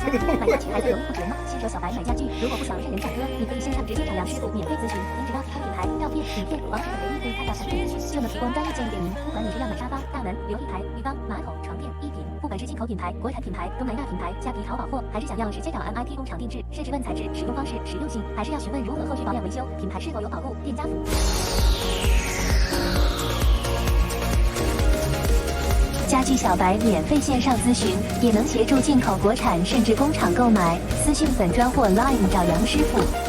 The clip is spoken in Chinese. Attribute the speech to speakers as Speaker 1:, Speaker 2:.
Speaker 1: 买家具还是容易不值吗？新手小白买家具，如果不想任人宰割，你可以线上直接找杨师傅免费咨询，您只要提供品牌、照片、影片、网址等唯一可以看到产品，就能提供专业建议给您。不管你是要买沙发、大门、琉璃台、浴缸、马桶、床垫、一体，不管是进口品牌、国产品牌、东南亚品牌、虾皮淘宝货，还是想要直接找 MIP 工厂定制，甚至问材质、使用方式、实用性，还是要询问如何后续保养维修，品牌是否有保护，店家服务。家具小白免费线上咨询，也能协助进口国产甚至工厂购买。私讯本专或 Line 找杨师傅。